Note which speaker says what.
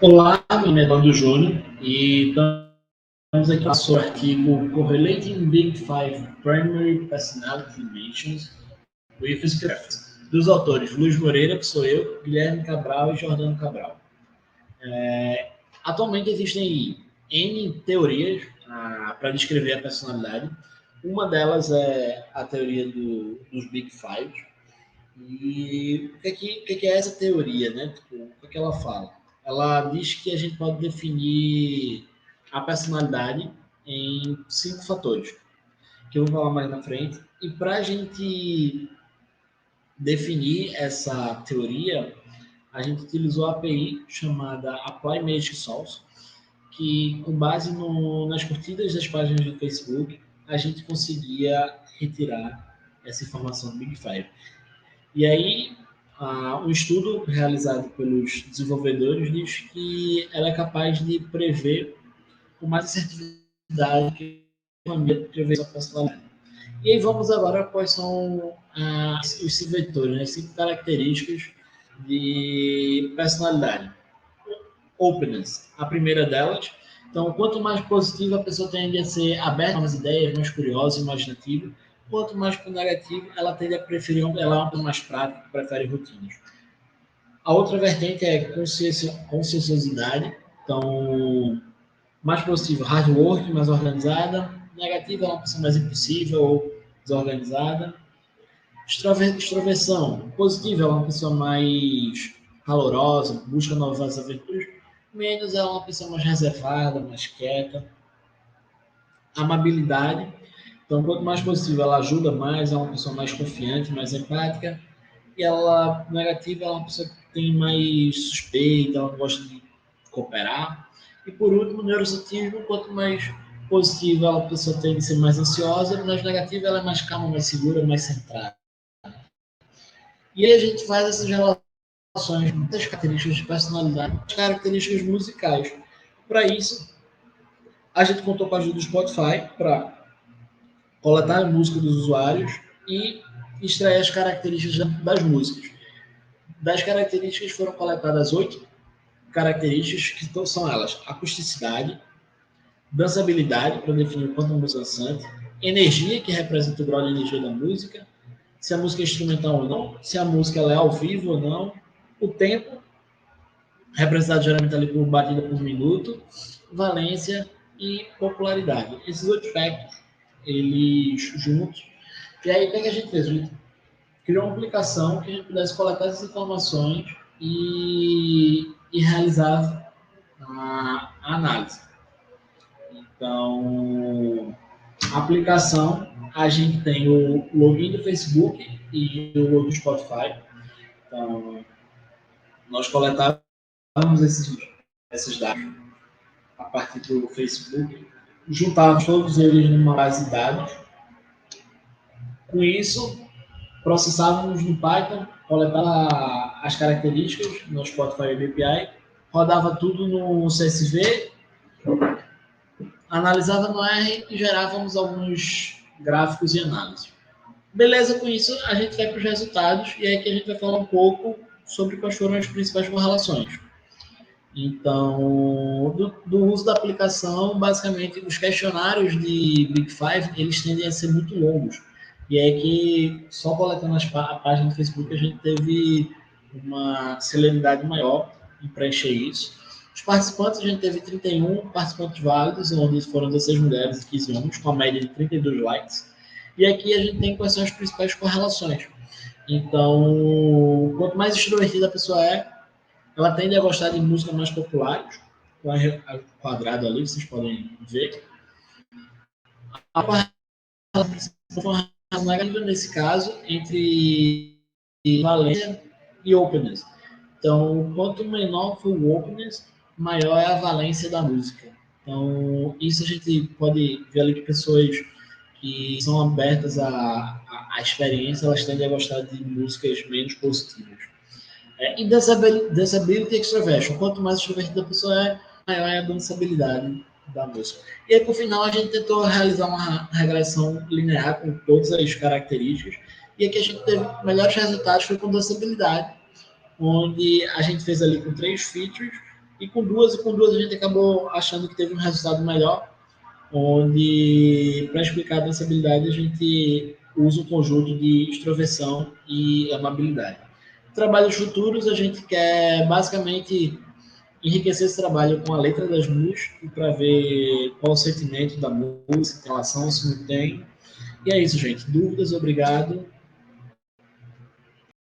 Speaker 1: Olá, meu nome é Eduardo Júnior e estamos aqui sobre o artigo Correlating Big Five Primary Personality Dimensions with Scripts, dos autores Luiz Moreira, que sou eu, Guilherme Cabral e Jordano Cabral. Atualmente existem N teorias para descrever a personalidade. Uma delas é a teoria dos Big Five. E o que é essa teoria, né? Tipo, o que ela fala? Ela diz que a gente pode definir a personalidade em 5 fatores, que eu vou falar mais na frente. E para a gente definir essa teoria, a gente utilizou a API chamada Apply Magic Source, que com base nas curtidas das páginas do Facebook, a gente conseguia retirar essa informação do Big Five. E aí, um estudo realizado pelos desenvolvedores diz que ela é capaz de prever com mais assertividade que uma família prever sua personalidade. E aí vamos agora quais são os 5 vetores, né? 5 características de personalidade. Openness, a primeira delas. Então, quanto mais positiva a pessoa tende a ser aberta a novas ideias, mais curiosa, imaginativa. Quanto mais para o negativo, ela tende a preferir, ela é uma pessoa mais prática, prefere rotinas. A outra vertente é conscienciosidade. Então, mais positivo, hard work, mais organizada. Negativa é uma pessoa mais impossível ou desorganizada. Extroversão, positiva é uma pessoa mais calorosa, busca novas aventuras. Menos é uma pessoa mais reservada, mais quieta. Amabilidade, então quanto mais positiva ela ajuda mais, é uma pessoa mais confiante, mais empática. E ela, negativa, é uma pessoa que tem mais suspeita, ela gosta de cooperar. E por último, neuroceticismo, quanto mais positiva a pessoa tem de ser mais ansiosa, mais negativa ela é mais calma, mais segura, mais centrada. E aí a gente faz essas relações das características de personalidade, das características musicais. Para isso, a gente contou com a ajuda do Spotify para coletar a música dos usuários e extrair as características das músicas. Das características foram coletadas 8 características, que são elas: acusticidade, dançabilidade, para definir o quanto a música é dançante, energia, que representa o grau de energia da música, se a música é instrumental ou não, se a música ela é ao vivo ou não, o tempo, representado geralmente ali por batida por minuto, valência e popularidade. Esses 8 aspectos, eles juntos. E aí, o que a gente fez? A gente criou uma aplicação que a gente pudesse coletar essas informações e realizar a análise. Então, a aplicação, a gente tem o login do Facebook e o login do Spotify. Então, nós coletávamos esses dados a partir do Facebook, juntávamos todos eles numa base de dados. Com isso, processávamos no Python, coletava as características no Spotify API, rodava tudo no CSV, analisava no R e gerávamos alguns gráficos e análise. Beleza, com isso a gente vai para os resultados e é aí que a gente vai falar um pouco sobre quais foram as principais correlações. Então, do uso da aplicação, basicamente, os questionários de Big Five, eles tendem a ser muito longos. E é que, só coletando a página do Facebook, a gente teve uma celeridade maior em preencher isso. Os participantes, a gente teve 31 participantes válidos, onde foram 16 mulheres e 15 homens, com a média de 32 likes. E aqui a gente tem quais são as principais correlações. Então, quanto mais extrovertida a pessoa é, ela tende a gostar de músicas mais populares, com a quadrado ali, vocês podem ver. A correlação negativa nesse caso entre valência e openness. Então, quanto menor for o openness, maior é a valência da música. Então, isso a gente pode ver ali de pessoas que são abertas à experiência, elas tendem a gostar de músicas menos positivas. E dançability e extroversion. Quanto mais extrovertida a pessoa é, maior é a dançabilidade da música. E aí, por final, a gente tentou realizar uma regressão linear com todas as características. E aqui a gente teve melhores resultados foi com dançabilidade, onde a gente fez ali com 3 features E com duas a gente acabou achando que teve um resultado melhor, onde para explicar a dançabilidade a gente usa um conjunto de extroversão e amabilidade. Trabalhos futuros a gente quer basicamente enriquecer esse trabalho com a letra das músicas para ver qual o sentimento da música em relação, se não tem. E é isso, gente. Dúvidas, obrigado.